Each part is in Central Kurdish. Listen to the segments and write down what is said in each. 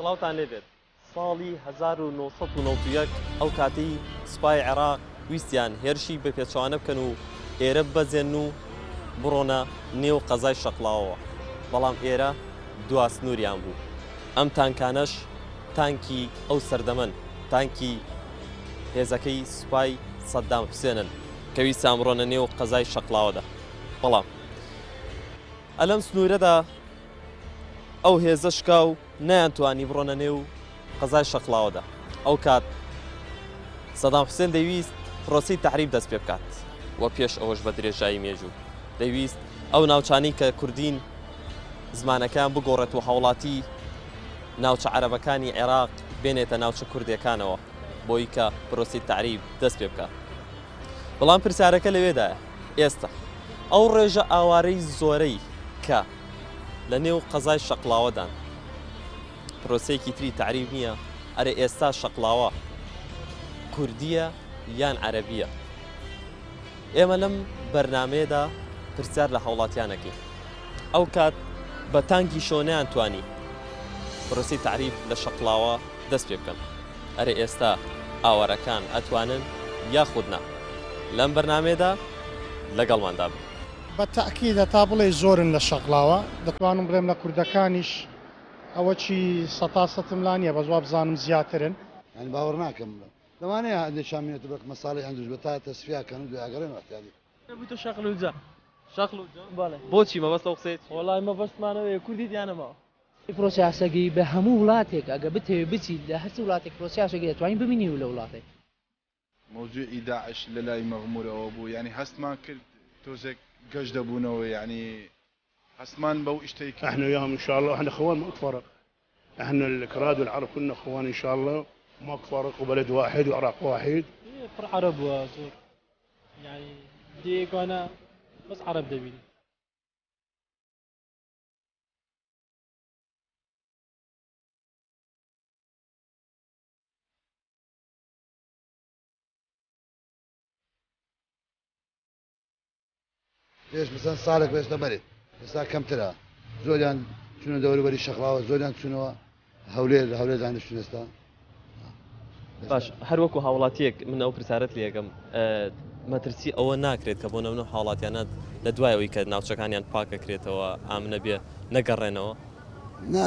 سڵاوتان لێبێت ساڵی 1991 ئەو کاتی سوپای عێراق ویستیان هێرشی بە پێچوانە بکەن و ئێرە بەزێن و بڕۆنە نێو قەزای شەقڵاوەوە بەڵام ئێرە دوا سنووریان بوو ئەم تانکانەش تانکی ئەو سەردەمەن تانکی هێزەکەی سوپای سەدام حوسێنن کە ویستیان بڕۆنە نێو قەزای شەقڵاوەدا بەڵام ئەلەم سنوورەدا ئەو هێزە شکا و نەیانتوانی بڕۆنە نێو قەزای شەقڵاوەدا ئەو کات سەدام حوسێن دەیویست پرۆسی تەحریب دەست پێ بکات وە پێش ئەوەش بە درێژایی مێژوو دەیویست ئەو ناوچانی کە کوردین زمانەکان بگۆڕێت و هاوڵاتی ناوچە عەرەبەکانی عێراق بێنێتە ناوچە کوردیەکانەوە بۆی کە پرۆسی تەحریب دەست پێ بکات بەڵام پرسیارەکە لەوێدایە ئێستا ئەو ڕێژە ئاوارەی زۆرەی کە لە نێو قەزای شەقڵاوەدان پرۆسەیەکی تری تەحریب نییە ئەرێ ئێستا شەقڵاوە کوردیە یان عەرەبیە ئێمە لەم بەرنامەیەدا پرسیار لە هاوڵاتیانەکەی ئەو کات بە تانکی شۆنیان توانی پرۆسی تەحریب لە شەقڵاوە دەست پێ بکەن ئەرێ ئێستا ئاوارەکان ئەتوانن یاخودنا لەم بەرنامەیەدا لەگەڵماندا بن بە تەئکیدە تا بڵێ زۆرن لە شەقڵاوە دەتوانم بڵێم لە کوردەکانیش ئەوە چی سەتاسەتم لا نییە بەزوا بزانم زیاترن يعني باوەڕ ناکەم لەوانەیە هەندێک شامێتە بە مەساڵی هەندوش بە تا تەسفیاکەن و دوێگەڕێن وەختیادی بوویتە شەقلوجە شەقلوجە بەڵێ بۆچی مەبەستە ئەو قسەیت وەڵای مەبەستمانەوەیە کوردی دیانەمەوە پرۆسیاسەگەی بە هەموو وڵاتێک ئەگە بتەوێت بچیت لە هەرچی وڵاتێک پرۆسیاسەگەی دەتوانین ببینی و لە وڵاتێک موضوعی داعش لە لای مەغمورەوە بوو یعنی هەستمان کرد تۆزێک گەشت دەبوونەوە یعنی هەستمان بەو ئیشتەی کرد. احنا وياهم ان شاء الله احنا اخوان ما فرق احنا الكراد والعرب كلنا اخوان ان شاء الله ما فرق وبلد واحد وعراق واحد فرق عرب وزور يعني ديك وانا بس عرب دبيني ليش مثلا ساڵێک بێستە بەرێت ئێستا کەمترە زۆریان چونە دەوروبەری شەقڵاوە زۆریان چونەوە هەولێر دانیشتون ئێستا باش هەر وەکو هاوڵاتیەک من ئەو پرسیارەت لێگەم مەترسی ئەوە ناکرێت کە بۆ نەمونە هاوڵاتیانە لە دوایەوەی کە ناوچەکانیان پاکەکرێتەوە ئامنە بێ نەگەڕێنەوە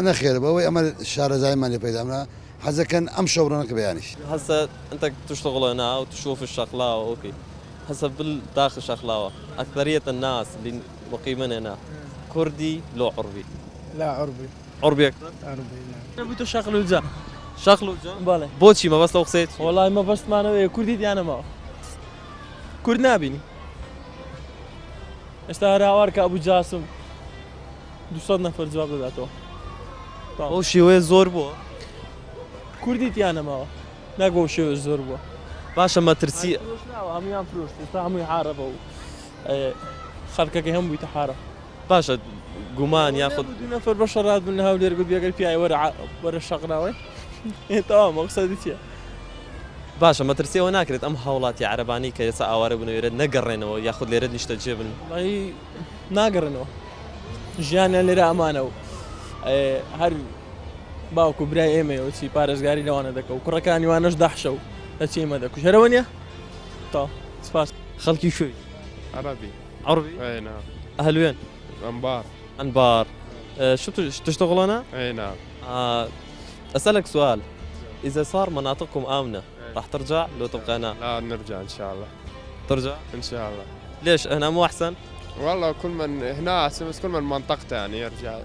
نەخێر بەوەی ئەمە شارەزایمان لێ پەیدامرا حەزەکەن ئەم شەوڕەنەکە بەیانیش هەسە أنت تشتغل هنا وتشوف الشغلة أوكي حسب داخل شغلة أكثرية الناس اللي مقيمين هنا كردي لو عربي لا عربي عربي أكثر عربي نعم بوویتە شەقلوجە شغلوجة بەڵێ بۆچی مەبەستە ئەو قسەیت وەڵای مەبەستمانەوەیە کوردی دیانەمەوە کورد نابینی ئێستا هەر هاوار کە ئەبوو جاسم 200 نەفەر جواب دەداتەوە ئەو شێوەیە زۆر بووە کوردی دیانەمەوە ناگۆ شێوە زۆر بووە باشە مەترسی هەمویان فرۆشت ئێستا هەمووی حارەبە و خەڵکەکەی هەموو بوویتە حارە باشە گومان یاخود دوو نەفەر بە شەڕات بن لە هەولێر گوت بێگەر پیاوی وەرە شەقراوەی تەواو مەقسەدی چییە باشە مەترسی ئەوە ناکرێت ئەم هاوڵاتی عەرەبانی کە ئێستا ئاوارە بنەوێرە نەگەڕێنەوە یاخود لێرە نیشتە جێ بن وڵی ناگەڕنەوە ژیانیان لێرە ئەمانە و هەر باوکو برای ئێمەوە چی پارێزگاری لەوانە دەکە و کوڕەکانی وانەش داحشە و لە چیمە دەکوژ هەرەوە نییە تا سپاس خەڵکی شوێی عربي عربي اي نعم أهل وين انبار أنبار شو تشتغل هنا اي نعم أسألك سؤال إذا صار مناطقكم آمنة راح ترجع لو تبقى هنا لا نرجع ان شاء الله ترجع ان شاء الله ليش هنا مو أحسن والله كل من هنا احسن بس كل من منطقته يعني يرجع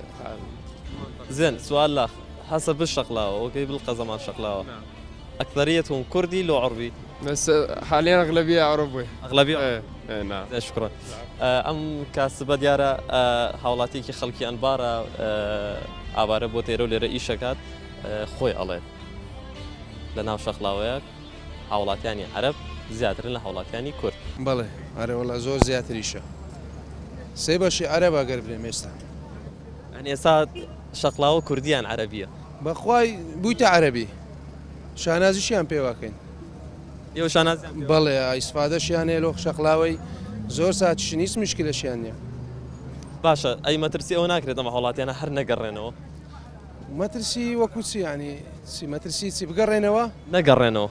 زين سؤال لا حسب الشغلاوة اوكي بالقزمان شغلاوة أكثريتهم كردي لو عربي بس حاليا اغلبيه عربي أغلبية اي نعم شكرا أم كاسبة ديارة هاولاتيكي خلقي أنبارة ئابارە بۆ تێرە و لێرە ئیشەکات خۆی ئەڵێت لە ناو شەقڵاوەیەک هاوڵاتیانی عەرەب زیاترن لە هاوڵاتیانی کورد بەڵێ ئەرێ وەڵا زۆر زیاتریشە سێ بەشی عەرەب ئەگەر بێم ئێستا ئەنی ئێستا شەقڵاوە کوردیان عەرەبیە بەخوای بوویتە عەرەبی شانازیشیان پێواکەین ئێوە شانازیان بەڵێ ئیسفادەشیان هەیە لۆ شەقڵاوەی زۆر ساتیش نیست مشکلەشیان نییە باشە ئەی مەترسی ئەوە ناکرێت ئەمە هاوڵاتیانە هەر نەگەڕێنەوە مەترسی وەکوچی ینی مەترسی چی بگەڕێنەوە نەگەڕێنەوە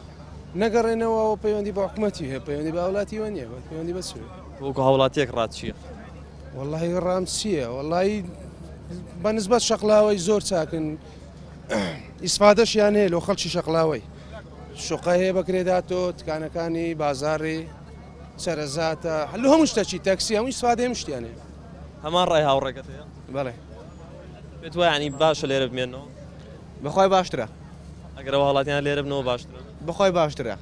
نەگەڕێنەوە و پەیوەندی بە حکوومەتی هەیە پەیوەندی بە وڵاتیوە نییە پەیوەندی بە چێ وەکو هاوڵاتیەک ڕاتچیە واللهی ڕام چییە واللهی بەنسبەت شەقلاوەی زۆر چاکن ئیسفادەشیان هەیە لەو خەڵکی شەقلاوەی شوقە هەیە بەکرێداتۆ تکانەکانی بازاڕی سەرەزاتە لە هەموو شتێکی تەکسی هەموو ئیسفادەی شتیان هەیە هەمان ڕای هاوڕێگەت هەیە بەڵێ پێت وایە ینی باشە لێرە بمێنەوە بەخوای باشترە ئەگەر وڵاتیان لێرە بنەوە باشترە بەخوای باشترە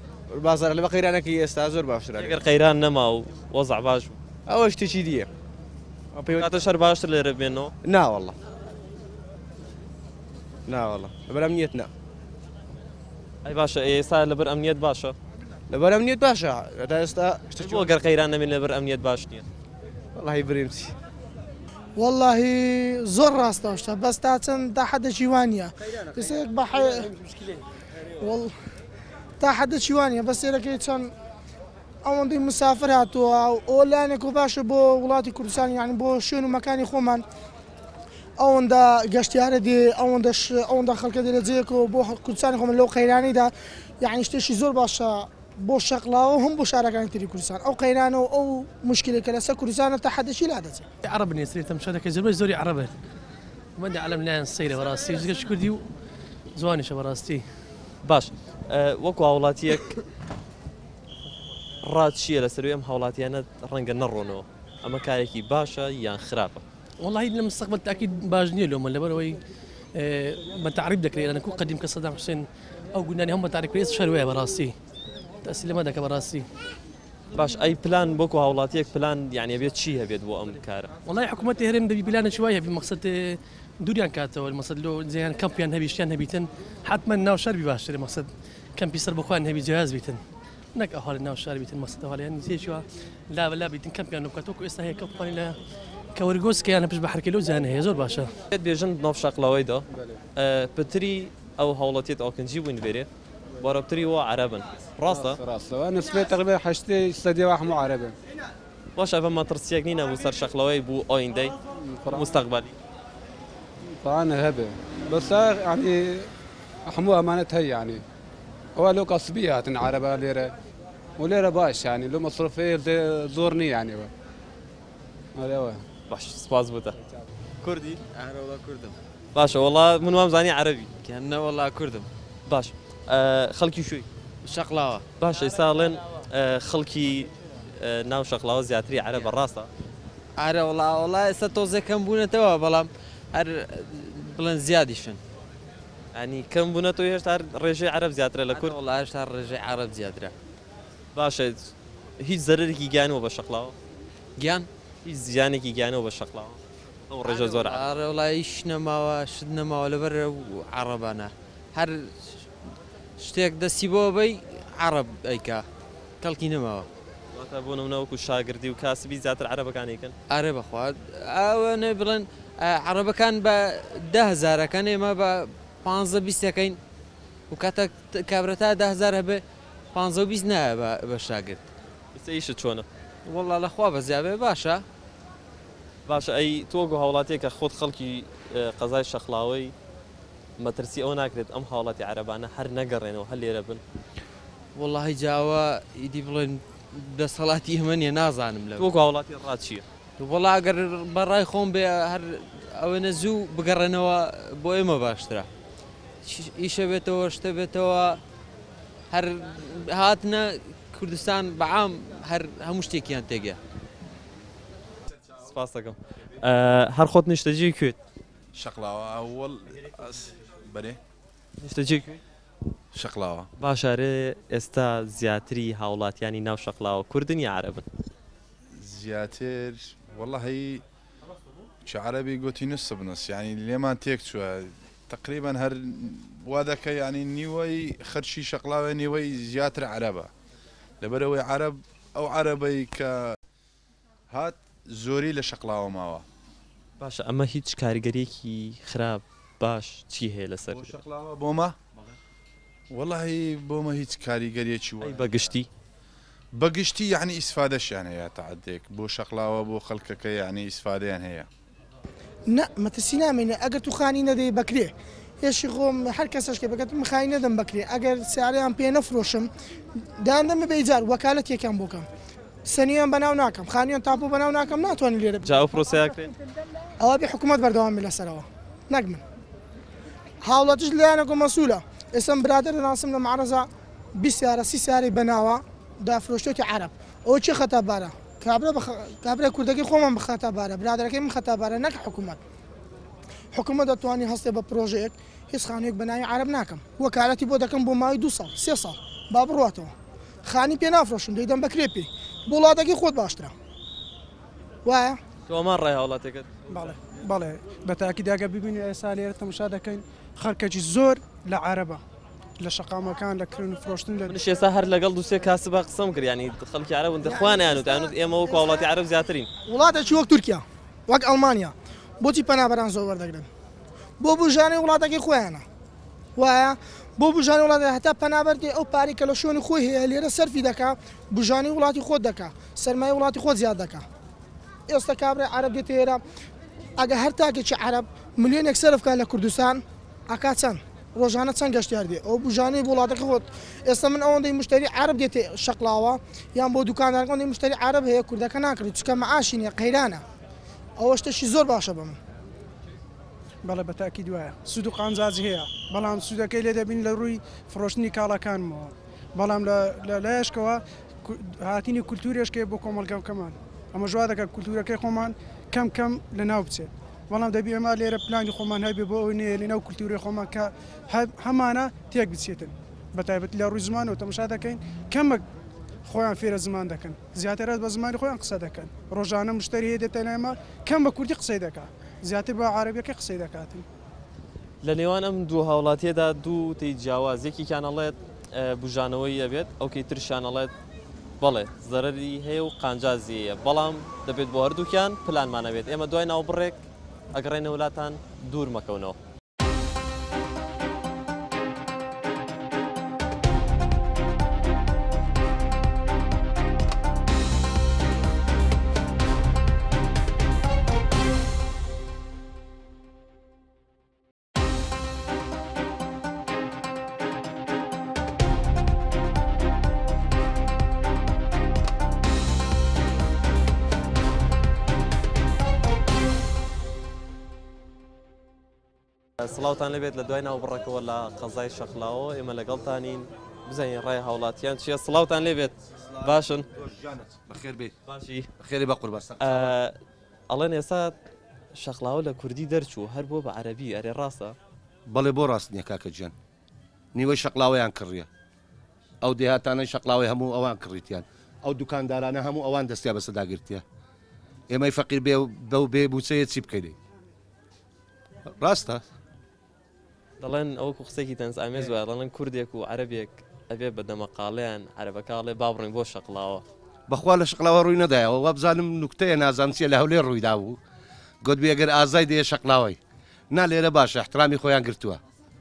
بازار لە بە قەیرانەکەی ئێستا زۆر باشترە ئەگەر قەیران نەما و وەزع باش بوو ئەوە شتێکی دیە کاتە شەر باشتر لێرە بمێنەوە ناوەڵڵە ناوەڵڵە لەبەر ئەمنیەت نا ئەی باشە ئێستا لەبەر ئەمنیەت باشە لەبەر ئەمنیەت باشە تا ئێستا بۆ گەر قەیران نەمێن لەبەر ئەمنیەت باش نییە وەڵڵاهی برێمچی والله زۆر ڕاستەشتە بەس تا چەند تا حەدەکی وانە کەسێک بە تا حەدەکی وانە بە سێرەکەی چەند ئەوەندەی مسافر هاتووە ئۆلانێک و باشە بۆ وڵاتی کوردستان یعنی بۆ شوێن و مەکانی خۆمان ئەوەندە گەشتیارە دێ ئەوەندە خەڵکە دەرەجەیەکەوە بۆ کوردستانی خۆمە لەو قەیرانیدا یعنی شتێکی زۆر باشە بۆ شەقلاوە هەم بۆ شارەکانی تری کوردستان ئەو قەیرانەوە ئەو مشکلێکە لەسەر کوردستانە تا حەدەکی لا دەچێت عرب نێسری تەمشادەکە زۆر زۆری عربە وەندە عەلەم لایەن سەیرە بەڕاستی زگەش کوردی و جوانیشە بەڕاستی باش وەکو هاوڵاتیەک ڕات چییە لەسەروی ئەم هاوڵاتیانە ڕەنگە نەڕۆنەوە ئەمە کارێکی باشە یان خراپە والله لە مستقبل تاکید باش نییە لۆمە لەبەرەوەی بە تعریب دەکرێت لەنەکو قەدیم کە سەدام حوسێن ئەو گوندانی هەم بە تعریب شەروەیە بەڕاستی تاسی لەمە دەکە بەڕاستی باش ئەی پلان بۆکو هاوڵاتیەک پلان یعنی بێت چی هەبێت بۆ ئەم کارە والله حکوومەتی هەرێم دەبی پلانێکی وای هەبی مەقسەد دووریان کاتەوە مەسەد لۆ جیان کەمپیان هەبی شتیان هەبیتن حتمما ناو شەربی باشترە مەقسەد کەمپی سەر بخوان هەبی جیاز بیتن نەک ئەهاڵی ناو شار بیتن مەقسەد ئەهاڵیان نزیێکیوە لا بیتن کەمپیان وکاتۆکو ئێستا هەیە کەمپانی لە کەوەرگۆسکیان پشت بە حرکەلۆ جیان هەیە زۆر باشە بێژن ناو شەقلاوەیدا پتری ئەو هاوڵاتیت ئۆکنجی بووین بێرێ بەرەبتری وە عەرەبن ڕاستە ڕاستەوە نسبەت تقریبا 80% هەموو عەرەبن باش ئەvە مەترسیەک نینە بوو سەر شەقلاوەی بوو ئۆیندەی مستەقبەلی طبعا هەبێ بەس يعني هەموو ئەمانەت هەیە يعني ئەوە لۆ قەسبی هاتن عەرەبە لێرە ولێرە باش يعني لۆ مەصرفەیە زۆر نییە يعني ئەوە باش سپاس بووتە کوردی ئەوە کوردم باشە وەڵا من وام زانی عەرەبی کەنە وەڵا کوردم باش خەڵکی شووی شەقلاوە باش ئێستاڵێن خەڵکی ناو شەقلاوە زیاتری عەرەبە ڕاستە ئارە وڵا ئێستا تۆزەکەم بوونەتەوە بەڵام هەر بڵێن زیادیشن ینی کەم بوونەتەوە هێشتا ڕێژەی عەرەب زیاترە لە کورد وڵا هێشتا ڕێژەی عەرەب زیاترە باشە هیچ زەرێکی گیانەوە بە شەقلاوە گیان هیچ زیانێکی گیانەوە بە شەقلاوە ئەو ڕێژە زۆر ئارە وڵای هیچ نەماوە شت نەماوە لەبەر عەرەبانە هەر شتێک دەستی بۆ بەی عەرەب ئەیکا کەڵکی نەماوە بۆ نمونەوەکو شاگردی و کاسبی زیاتر عەرەبەکانێکن ئارێ بەخوات ئەوە بڵێن عەرەبەکان بە 10,000ەکان ئێمە بە 15-20ەکەین و کاتە کابرەتا 10,000 هەبێ 15-20 نایە بە شاگرد ئیشت چۆنە وەڵا لەخوا بە زیابێ باشە باشە ئەی تۆگو هاوڵاتێکە خۆت خەڵکی قەزای شەقلاوەی مەترسی ئەو ناکرێت ئەم هاوڵاتی عەرەبانە هەر نەگەڕێنەوە هەر لێرە بن وەڵڵاهی جاوە ئیدی بڵێن دەسەڵاتی ئێمە نیە نازانم لە وەکو هاوڵاتی ڕات چییە وەڵا ئەگەر بەڕای خۆم بێ هەر ئەوەنە زوو بگەڕێنەوە بۆ ئێمە باشترە ئیشە بێتەوە شتە بێتەوە هەر هاتنە کوردستان بەعام هەر هەموو شتێکیان تێگە سپاس دەکەم هەر خۆت نیشتەجێ کوێت شەقلاوە ئەوڵ بەرێ نیشتەجێ کوێت شەقلاوە باشارێ ئێستا زیاتری هاوڵاتیانی ناو شەقلاوە کوردن یا عەرەبن زیاتر والله عەرەبی گوتی نووسە بنووس ینی لێمان تێک چووە تقریبا هەر وا دەکە ینی نیوەی خەرشی شەقلاوە نیوەی زیاتر عەرەبە لەبەرەوەی عەرەب ئەو عەرەبەی کە هات زۆری لە شەقلاوە ماوە باشە ئەمە هیچ کاریگەریەکی خراپ باش چی هەیە لەسەر شەقلاوە بۆمە والله بۆمە هیچ کاریگەریەکی وە بەگشتی بەگشتی یعنی ئیسفادەشیان هەیە تەعەدێک بۆ شەقلاوە بۆ خەڵکەکە یعنی ئیسفادەیان هەیە نه مەترسی نامێنێ ئەگەر تو خانی نەدەی بەکرێ هێشی خۆم هەر کەسەشکە بکات مخای نەدەم بکرێ ئەگەر سیارەیان پێ نەفرۆشم دایاندەمە بەیجار وەکالەت یەکەم بۆکەم سنیان بەناو ناکەم خانیان تاپۆ بەناو ناکەم ناتوانین لێرە جاو پرۆسەیەکرێن ئەوە بێ حکوومەت بەردەوام بێ لەسەرەوە نەک من هاوڵاتیش لایەنێکۆ مەسوولە ئێستا برادر دەناسم لە معرەزە 20 سیارە 30 سیارەی بەناوە دافرۆشتۆتی عەرەب ئەوە چی خەتابارە کابرا کوردەکەی خۆمان بخەتابارە برادەکەی من خەتابارە نەک حکوومەت حکوومەت دەتوانانی هەستێ بە پرۆژەیەک هیچ خانوویەک بەناوی عەرەب ناکەم وەکالەتی بۆ دەکەم بۆ ماوەی 2 ساڵ 3 ساڵ با بڕاتەوە خانی پێ نافرۆشم دەیدەم بەکرێ پێ بۆ وڵاتێکی خۆت باشترە وایە تۆمان ڕێ هاوڵاتێکت بەڵێ بە تاکیداگە ببینی ئێستا لێرە تەماشا دەکەین خەرکەکی زۆر لە عەرەبە لە شەقامەکان لە کردن و فرۆشتن لە منش ئێستا هەر لەگەڵ دووسێ کاسبە قسەم کرد ینی خەڵکی عەرەبن دەخوانیان وتیانوت ئێمە وەکو وڵاتی عەرەب زیاترین وڵاتێکی وەک تورکیا وەک ئەڵمانیا بۆچی پەنابەران زۆر وەردەگرن بۆ بژانەی وڵاتێکی خۆیانە وایە بۆ بژانی وڵاتی هەتا پەنابەردێ ئەو پارێک کە لە شوێنی خۆی هەیە لێرە سەرفی دەکا بژانی وڵاتی خۆت دەکا سەرمای وڵاتی خۆت زیاد دەکا ئێستا کابرای عەرەب دێتە ئێرە ئەگە هەر تاکێکی عەرەب ملیۆنێک سەرف بکات لە کوردستان ئەکا چەند ڕۆژانە چەند گەشتیار دێ ئەو بژانەی وڵاتەکە خۆت ئێستا من ئەوەندەی مشتری عەرەب دێتێ شەقلاوە یان بۆ دوکاندارەکەی مشتری عەرەب هەیە کوردەکە ناکرێت چکە مەعاشی نییە قەیرانە ئەوە شتێکی زۆر باشە بە من بەڵێ بە تاکید وایە سود و قانزازی هەیە بەڵام سوودەکەی لێ دەبین لە ڕووی فرۆشتنی کاڵەکانمەوە بەڵام لە لایەشکەوە هاتینی کولتورێشکێ بۆ کۆمەلگاوکەمان ئەمە ژوا دەکات کولتورەکەی خۆمان کەم کەم لە ناو بچێت بەڵام دەبی ئەمە لێرە پلانی خۆمان هەبێ بۆ ئەوی نێ لەناو کولتوری خۆمان کە هەمانە تێک بچێتن بەتایبەت لە ڕووی زمانەوە تەماشا دەکەین کەمەک خۆیان فێرە زمان دەکەن زیاتر بە زمانی خۆیان قسە دەکەن ڕۆژانە مشتری هەیە دێتە لایمە کەم بە کوردی قسەی دەکات زیاتر بە عەرەبیەکە قسەی دەکاتن لە نێوان ئەم دوو هاوڵاتیەدا دوو تی جیاوازێکیان ئەڵێت بژانەوەی ئەبێت ئەوکەی ترشیان ئەڵێت بەڵێ زەرەری هەیە و قانجازیە بەڵام دەبێت بۆ هەردووکیان پلانمانەبێت ئێمە دوای ناوبڕێک ئەگەڕێنە وڵاتان دوور مەکەونەوە سڵاوتان لەبێت لە دوای ناوبڕەکەەوە لە قەزای شەقلاوە ئێمە لەگەڵتانین بزانین ڕێی هاوڵاتیان چیە سڵاوتان لێبێت باشن بەخێر بێت باشی بەخێری بە قوربان ئەڵێن ئێستا شەقلاوە لە کوردی دەرچوو هەر بۆ بە عەرەبی ئەرێ ڕاستە بەڵێ بۆ ڕاست نییە کاکە گیان نیوەی شەقلاوەیان کڕیە ئەو دێهاتانەی شەقلاوی هەموو ئەوان کڕیتیان ئەو دوکاندارانە هەموو ئەوان دەستیا بە سەداگرتیە ئێمەی فەقیر بێ بەو بێ بوچەیە چی بکەیت ڕاستە دەڵێن ئەوکو قسێکی تەنس ئامێز وایە دەڵێن کوردێک و عەرەبێک ئەبێ بە دەمەقاڵیان عەرەبەکاڵێ با بڕین بۆ شەقلاوە بەخوا لە شەقلاوە ڕووی نەدایەوە وا بزانم نوکتەیە نازانچیە لە هەولێر ڕوویدا بوو گوت بێگەر ئازای دێ شەقلاوەی نا لێرە باشە احترامی خۆیان گرتووە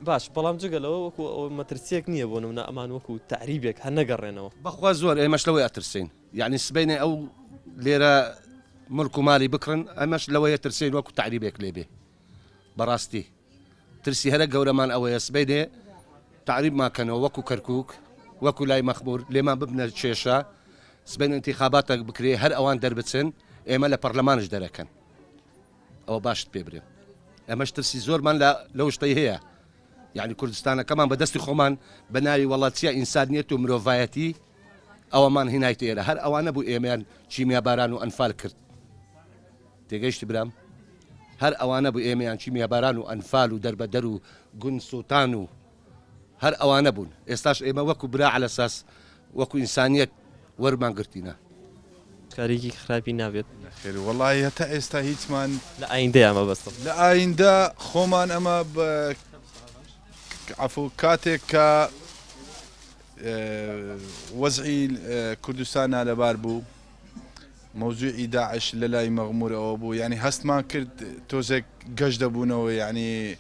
باش بەڵام جگەلەوە وەکو ئەو مەترسیەک نییە بۆ نمونە ئەمان وەکو تعریبێک هەر نەگەڕێنەوە بەخوا زۆر ئێمەش لەوەی ئەترسین یعنی سبەینێ ئەو لێرە ملک و مالی بکڕن ئەمەش لەوەیە ترسین وەکو تعریبێک لێبێ بەڕاستی ترسی هەرە گەورەمان ئەوەیە سبەینێ تعریب ماکەنەوە وەکو کەرکووک وەکو لای مەخبور لێمان ببنە کێشە سبەین انتیخاباتێک بکرێ هەر ئەوان دەربچن ئێمە لە پەرلەمانش دەرەکەن ئەوە باشت پێ برێ ئەمەش ترسی زۆرمان لەو شتەی هەیە یعنی کوردستانەکەمان بەدەستی خۆمان بە ناوی وڵاتیە ئینسانیەت و مرۆڤایەتی ئەوەمان هینایت ئێرە هەر ئەوانە بوو ئێمەیان چیمیا باران و ئەنفال کرد تێگەیشتی برام هەر ئەوانە بوو ئێمەیان چیمیا باران و ئەنفال و دەربەدەر و گون سووتان و هەر ئەوانە بوون ئێستاش ئێمە وەکو برا على ئەساس وەکو ئینسانیەت وەرمان گرتینە کارێکی خراپی نابێت خێر وەڵی هەتا ئێستا هیچمان لە ئایندە ئەمە بەستم لە ئایندە خۆمان ئەمە عفو کاتێک کە وەزعی کوردستانە لەبار بوو مەوزوعی داعش لە لای مەغمورەوە بوو ینی هەستمان کرد تۆزێک گەشت دەبوونەوە ینی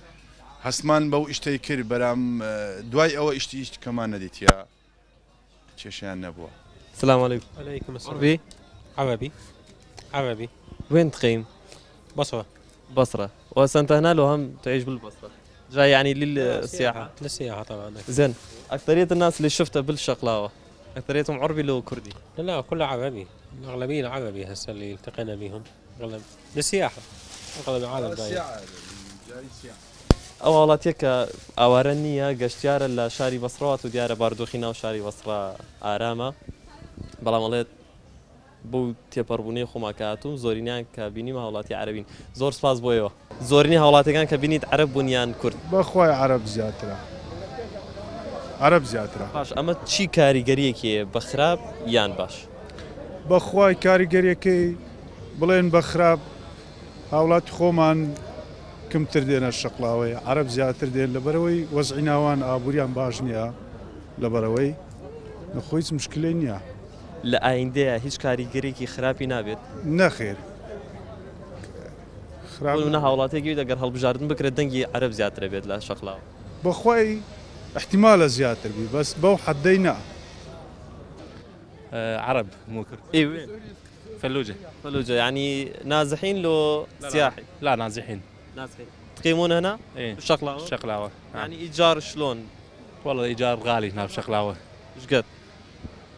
هەستمان بەو ئیشتەی کرد بەرام دوای ئەوە ئیشتی هیچ کەمان نەدیتە کێشیان نەبووە. السلام عليكم. عليكم السلام. عربي؟ عربي. وين تقيم؟ بصرة. بصرة، وأنت هنا لو هم تعيش بالبصرة؟ جاي يعني للسياحة؟ للسياحة طبعا. زين، أكثرية الناس اللي شفتها بالشقلاوة أكثريتهم عربي لو كردي؟ لا كله عربي، الأغلبية عربي هسه اللي التقينا بهم أغلب للسياحة، أغلب العالم جاي. ئەو وڵاتیەکە ئاوارە نییە گەشتیارە لە شاری بەسڕەوە و دیارە باردۆخی ناو شاری بەسڕە ئارامە، بەڵام ئەڵێت بۆ تێپەڕبوونی خۆماکاتوم زۆرینیان کە بینیمە هاوڵاتی عەرەبین. زۆر سپاس بۆیەوە. زۆرینی هاوڵاتەکان کە بینیت عەرەب بوونیان کورد؟ بەخوای عەرەب زیاترە. عەرەب زیاترە. باش، ئەمە چی کاریگەریەکیە، بە خراپ یان باش؟ بەخوای کاریگەریەکەی بڵێن بە خراپ هاوڵاتی خۆمان کەمتر دێنە شەقلاوەی، عەرەب زیاتر دێن لەبەرەوەی وەزعی ناوان ئابووریان باش نییە، لەبەرەوەی نەخۆی هیچ مشکلەی نییە. لە ئایندەیە هیچ کاریگەرێکی خراپی نابێت؟ نەخێر. منە هاوڵاتێکی دەگەر هەڵبژاردن بکرێت دەنگی عەرەب زیاترە بێت لە شەقلاوە. بەخوای احتمالە زیاتر بی، بەس بەو حەدەی نا. عرب مو كرد. اي وين؟ فلوجة. فلوجة يعني نازحين لو سياحي؟ لا نازحين. نازحين. تقيمون هنا؟ ايه. بالشقلاوة؟ شقلاوة. يعني ايجار شلون؟ والله الايجار غالي هنا بشقلاوة. ايش قد؟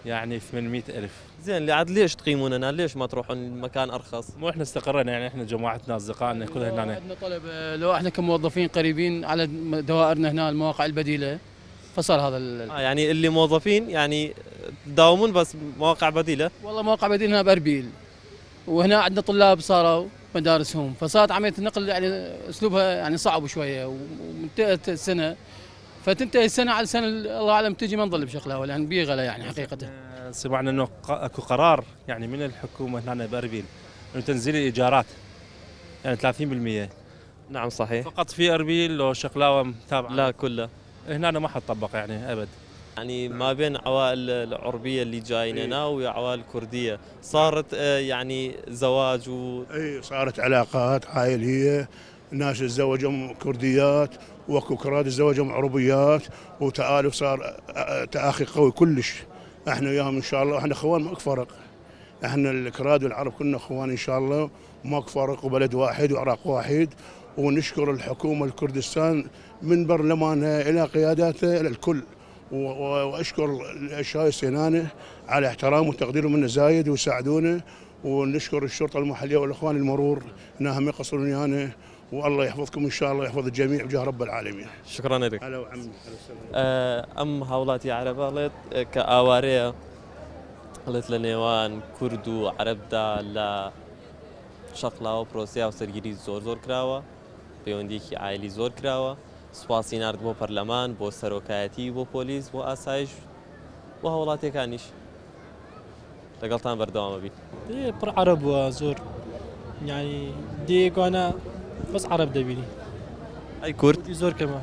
يعني 800,000. زين اللي عاد ليش تقيمون هنا؟ ليش ما تروحون مكان ارخص؟ مو احنا استقرينا يعني احنا جماعتنا اصدقائنا كلها هنا. عندنا طلب لو احنا كموظفين قريبين على دوائرنا هنا المواقع البديله فصار هذا يعني اللي موظفين يعني تداومون بس مواقع بديله؟ والله مواقع بديله هنا باربيل وهنا عندنا طلاب صاروا مدارسهم فصارت عمليه النقل يعني اسلوبها يعني صعب شويه وانتهت السنه فتنتهي السنه على السنه الله اعلم تجي ما نظل بشغلها لان بيغلى يعني حقيقه. سمعنا انه اكو قرار يعني من الحكومه هنا باربيل انه تنزيل الايجارات يعني 30%. نعم صحيح. فقط في اربيل وشقلاوه متابعه؟ لا كلها. هنا ما حتطبق يعني ابد. يعني ما بين عوائل العربيه اللي جايين هنا وعوائل كرديه صارت يعني زواج اي صارت علاقات عائليه، ناس تزوجهم كرديات واكو كراد تزوجهم عربيات وتآلف صار تآخي قوي كلش. احنا وياهم ان شاء الله احنا اخوان ماكو فرق. احنا الكراد والعرب كنا اخوان ان شاء الله ماكو فرق وبلد واحد وعراق واحد. ونشكر الحكومه الكردستان من برلمانها الى قياداتها الى الكل واشكر الشاي السينانه على احترام وتقديرهم لنا زايد ويساعدونا. ونشكر الشرطه المحليه والاخوان المرور انهم يقصرون ويانا والله يحفظكم ان شاء الله يحفظ الجميع بجاه رب العالمين. شكرا لك. هلا وعمي. ام هاوڵاتی عەرەبە کە ئاوارەیە ئەڵێت لە نێوان کورد و عەرەبدا لە شەقلاوە پرۆسیا و سەرگیری زۆر کراوە، پەیوەندیەکی ئایلی زۆر کراوە، سوپاسی نارد بۆ پەرلەمان، بۆ سەرۆکایەتی، بۆ پۆلیس، بۆ ئاسایش، بۆ هاوڵاتیەکانیش. لەگەڵتان بەردەوامە بین. پڕ عەرەب بووە زۆر یعنی دێگوانە بەس عەرەب دەبینی. ئەی کورد؟ زۆر کەمە.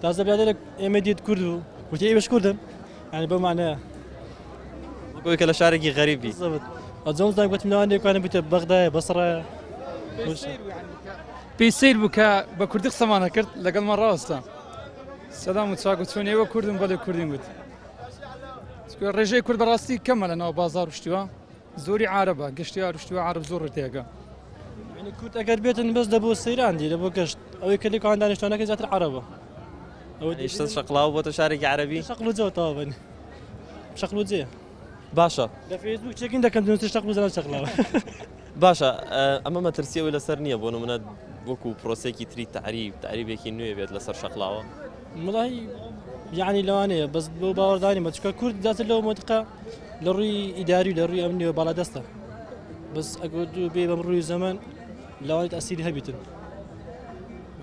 تازە برادێک ئێمە دیت کورد و وتی ئێوەش کوردن یعنی بەو معنەیە. وەکو کە لە شارێکی غەریبی. ئەجۆم زانگ گوتم لەوانێکوانە بوتە بەغدایە بەسڕایە. پێی سیر بوو کە بە کوردی قسەمانە کرد لەگەڵمان ڕاوەستا. سەدام و چاک و چۆن ئێوە کوردن بەڵێ کوردین گوت. ڕێژەی کورد بەڕاستی کەمە لە ناو بازار شتووە زۆری عارەبە گەشتیار شتووە عارب زۆر ڕێتێگە. یعنی کورد ئەگەر بێتن بەس دەبۆ سەیراندی لە بۆ گەشت ئەوەی کە لێکوان دانیشتوانەکە زیاتر عەرەبە. ئێشتا شەقلاوە بۆتە شارێکی عەرەبی؟ شەقلوجەوە تەواو شەقلوجەیە. باشە. لە فێسبوک چێکین دەکەم دونووسی شەقلوجە شەقلاوە. باشە ئەمە مەترسیەوەی لەسەر نییە بۆ نمونە وەکو پرۆسێکی تری تعریبێکی نوێ بێت لەسەر شەقلاوە؟ وڵی یعنی لەوانەیە بەس بۆ باوەڕدانی مەچکە کورد زیاتر لەو مۆتقە لە ڕووی ئیداری و لە ڕووی ئەمنیەوە باڵادەستە بەس ئەگەر دوو بێ بەم ڕووی زەمان لەوانێت ئەسیری هەبیتن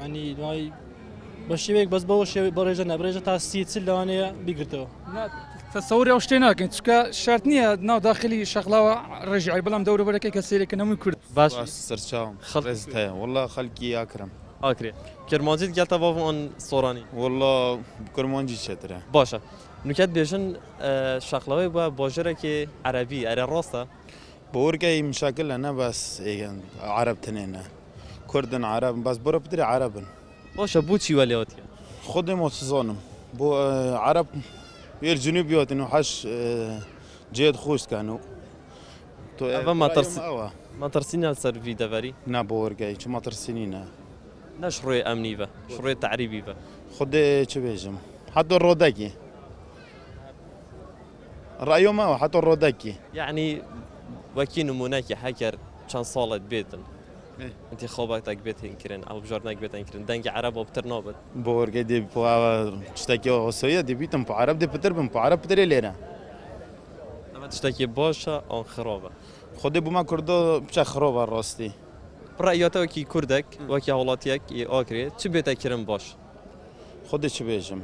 ینی دوای بە شێوەیەک بەس بەوە شێوەی بەڕێژە نەبڕێژە تا 30 لەوانەیە بیگرتەوە. تەسەوری ئەو شتێ ناکەین چکە شارت نییە ناو داخلی شەقلاوە ڕێژی بەڵام دەوروبەرەکەی کە سێرێکە نەمووی کورد. باش سەرچاوم خەڵێزت هەیە والله خەڵکی یاکرم. ئاکرێ کرمانجیت گەلتە بۆ ئەن سۆرانی؟ والله کرمانجی چێترە. باشە نوکات بێژن شەقلاوەی بە باژەرێکی عەرەبی ئەرێ ڕاستە؟ بە وەرگای مشاکل لە نەباس عەرەب تنێنە کوردن عەرەب باس بڕە بدرێ عەرەبن. باشە بۆچی وە لێوەتیە؟ خودم وتزانم بۆ عەرەب غير جنوب يوت انه حش جيد خوش كانوا ما ترسينا السر في دفري؟ نا بورجاي ما ترسينينا نشڕێ ئەمنی بە شڕێ تعریبی بە خودێ چ بێژم حتى ڕۆدەکی ڕایۆمەوە حتى ڕۆدەکی یعنی وەکی نمونەکی هەکەر چەند ساڵت بێتن انتی خۆباتێک بێتینکردن ئەو بژۆرنێک بێتینکردن دەنگی عرب بۆ پتر نابێت بۆ وەرگەی دێ شتێکی هۆسەیە دەبیتم بۆ عرب دێ پتر بم بۆ عرب پترێ لێرە ئەمە شتێکی باشە ئەوان خڕۆبە خودێ بوومە کوردۆ بچە خڕۆبە ڕاستی ڕایەتەوەکی کوردێک وەکی هاوڵاتیەک ئاکرێت چ بێتەکردن باش خودێ چ بێژم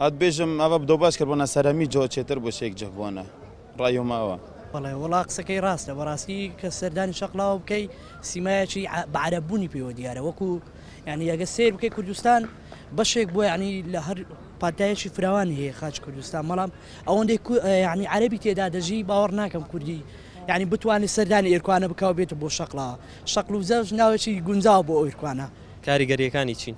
ئەت بێژم ئەوە بدۆ باش کرد بۆنە سەرەمی جۆ چێتر بۆ شێک جەبوونە ڕایۆمەوە بەڵێ وڵا قسەکەی ڕاستە بەڕاستی کە سەردانی شەقلاوە بکەی سیمایەکی بەعرەبوونی پێوە دیارە وەکو ینی ئەگە سیر بکەی کوردستان بەشێک بۆ ینی لە هەر پاتایەکی فراوانی هەیە خاچ کوردستان بەڵام ئەوەندەی ینی عەرەبی تێدا دەژی باوەڕ ناکەم کوردی ینی بتوانێت سەردانی ئێرکوانە بکاو بێتە بۆ شەقلاوە شەقل و زەوج ناوێکی گونجاو بۆ ئێرکوانە کاریگەریەکانی چین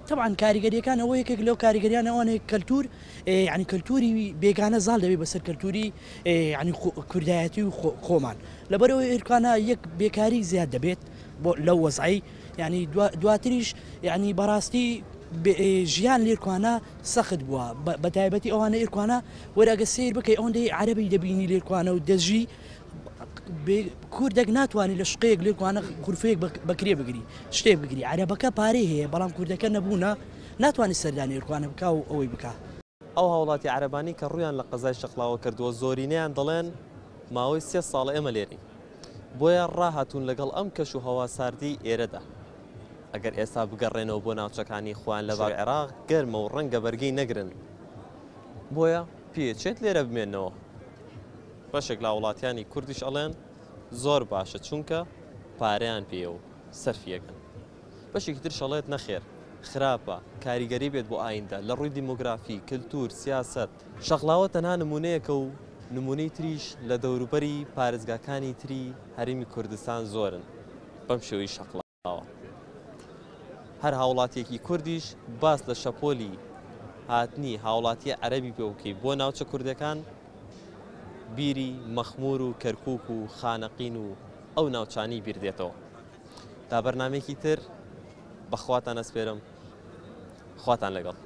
طبعا کاریگەریەکان ئەوە یەکێک لەو کاریگەریان ئەوانەیە کەلتور ینی کەلتوری بێگانە زاڵ دەبێت بەسەر کەلتوری ینی کوردایەتی و خۆمان لەبەرەوەی ئێرکوانە یەک بێکاری زیاد دەبێت بۆ لەو وەزعی ینی دواتریش ینی بەڕاستی ژیان لێرکوانە سەخت بووە بە تایبەتی ئەوانە ئێرکوانە وەرەگە سیر بکەی ئەوەندەی عەرەبی دەبینی لێرکوانە و دەژی کوردێک ناتوانانی لە شقەیەک لێکوانە خورفەیەک بەکرێ بگری شتێک بگری عەرەبەکە پارەی هەیە بەڵام کوردەکە نەبوونە ناتوانانی سەردانی ئێرکوانە بکا و ئەوەی بکە ئەو هاوڵاتی عەرەبانی کە ڕویان لە قەزای شەقلاوە کردووە زۆرینەیان دەڵێن ماوەی 3 ساڵە ئێمە لێرین بۆیە ڕاهاتوون لەگەڵ ئەم کەش و هەوا ساردی ئێرەدا ئەگەر ئێستا بگەڕێنەوە بۆ ناوچەکانی خوان لە باغ عێراق گەرمە و ڕەنگە بەرگەی نەگرن بۆیە پێچێت لێرە بمێنەوە بەشێک لە وڵاتیانی کوردیش ئەڵێن زۆر باشە چونکە پارەیان پێ و سەرفیەکەن بەشێکی تر شەڵێت نەخێر خراپە کاریگەری بێت بۆ ئایندا لە ڕووی دیموگرافی کللتور سیاست شەقلاوە تەنها نمونەیەکە و نمونەی تریش لە دەوروبەری پارێزگاکانی تری هەرێمی کوردستان زۆرن بەم شێوەی شەقلاوە هەر هاوڵاتیەکی کوردیش باس لە شەپۆلی هاتنی هاوڵاتیە عەرەبی پێوکەی بۆ ناوچە کوردەکان بیری مەخمور و کەرکووک و خانەقین و ئەو ناوچانی بیردێتەوە تا بەرنامێکی تر بەخواتان ئەسپێرم خواتان لەگەڵ